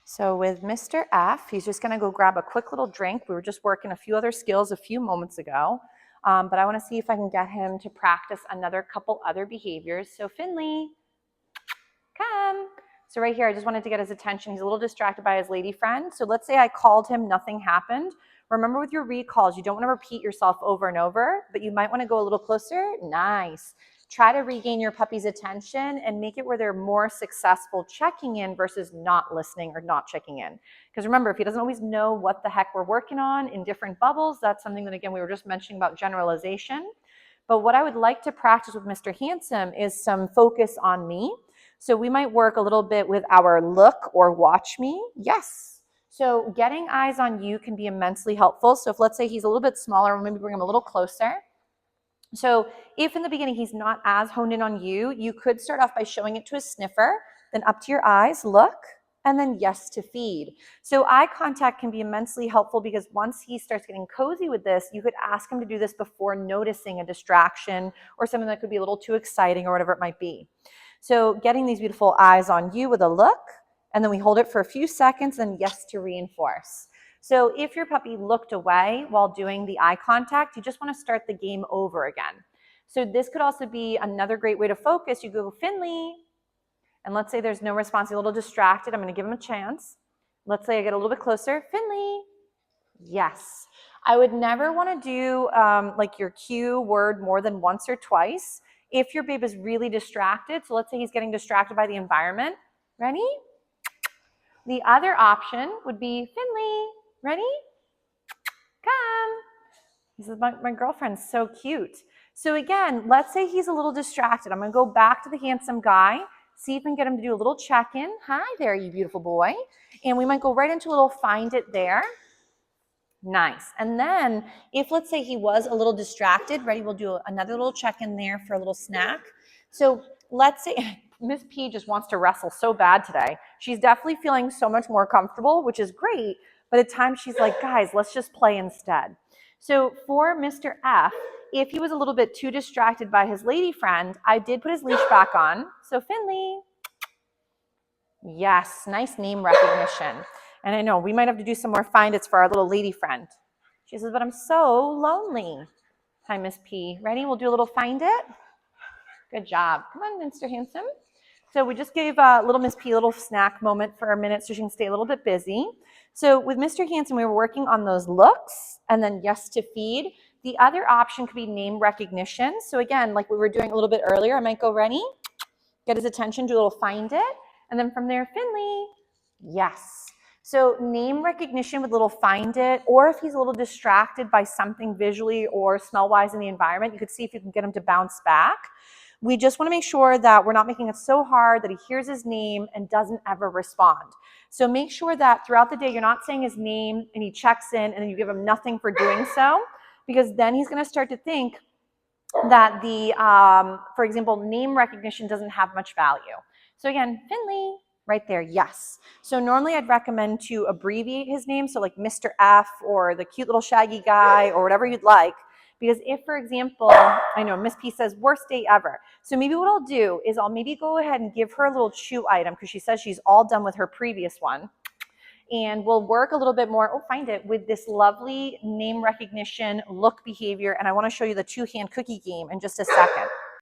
So with Mr. F, he's just gonna go grab a quick little drink. We were just working a few other skills a few moments ago, but I wanna see if I can get him to practice another couple other behaviors. So Finley, come. So right here, I just wanted to get his attention. He's a little distracted by his lady friend. So let's say I called him, nothing happened. Remember with your recalls, you don't wanna repeat yourself over and over, but you might wanna go a little closer. Nice. Try to regain your puppy's attention and make it where they're more successful checking in versus not listening or not checking in. Because remember, if he doesn't always know what the heck we're working on in different bubbles, that's something that, again, we were just mentioning about generalization. But what I would like to practice with Mr. Handsome is some focus on me. So we might work a little bit with our look or watch me. Yes. So getting eyes on you can be immensely helpful. So if let's say he's a little bit smaller, we'll maybe bring him a little closer. So if in the beginning he's not as honed in on you, you could start off by showing it to a sniffer, then up to your eyes, look, and then yes to feed. So eye contact can be immensely helpful because once he starts getting cozy with this, you could ask him to do this before noticing a distraction or something that could be a little too exciting or whatever it might be. So getting these beautiful eyes on you with a look, and then we hold it for a few seconds, and yes to reinforce. So if your puppy looked away while doing the eye contact, you just want to start the game over again. So this could also be another great way to focus. You go, Finley, and let's say there's no response, you're a little distracted. I'm going to give him a chance. Let's say I get a little bit closer. Finley, yes. I would never want to do like your cue word more than once or twice if your babe is really distracted. So let's say he's getting distracted by the environment. Ready? The other option would be, Finley, ready? Come. This is my girlfriend's so cute. So again, let's say he's a little distracted. I'm going to go back to the handsome guy, see if we can get him to do a little check-in. Hi there, you beautiful boy. And we might go right into a little find it there. Nice. And then if let's say he was a little distracted, ready, we'll do another little check-in there for a little snack. So let's say Miss P just wants to wrestle so bad today. She's definitely feeling so much more comfortable, which is great. But at times she's like, guys, let's just play instead. So for Mr. F, if he was a little bit too distracted by his lady friend, I did put his leash back on. So Finley, yes, nice name recognition. And I know we might have to do some more find it's for our little lady friend. She says, but I'm so lonely. Hi, Miss P. Ready? We'll do a little find it. Good job. Come on, Mr. Handsome. So we just gave little Miss P a little snack moment for a minute so she can stay a little bit busy. So with Mr. Handsome, we were working on those looks and then yes to feed. The other option could be name recognition. So again, like we were doing a little bit earlier, I might go ready, get his attention, do a little find it. And then from there, Finley, yes. So name recognition with little find it, or if he's a little distracted by something visually or smell-wise in the environment, you could see if you can get him to bounce back. We just want to make sure that we're not making it so hard that he hears his name and doesn't ever respond. So make sure that throughout the day, you're not saying his name and he checks in and then you give him nothing for doing so, because then he's going to start to think that the, for example, name recognition doesn't have much value. So again, Finley, right there, yes. So normally I'd recommend to abbreviate his name, so like Mr. F or the cute little shaggy guy or whatever you'd like. Because if, for example, I know Miss P says, worst day ever. So maybe what I'll do is I'll maybe go ahead and give her a little chew item because she says she's all done with her previous one. And we'll work a little bit more, find it, with this lovely name recognition, look behavior. And I want to show you the two-hand cookie game in just a second.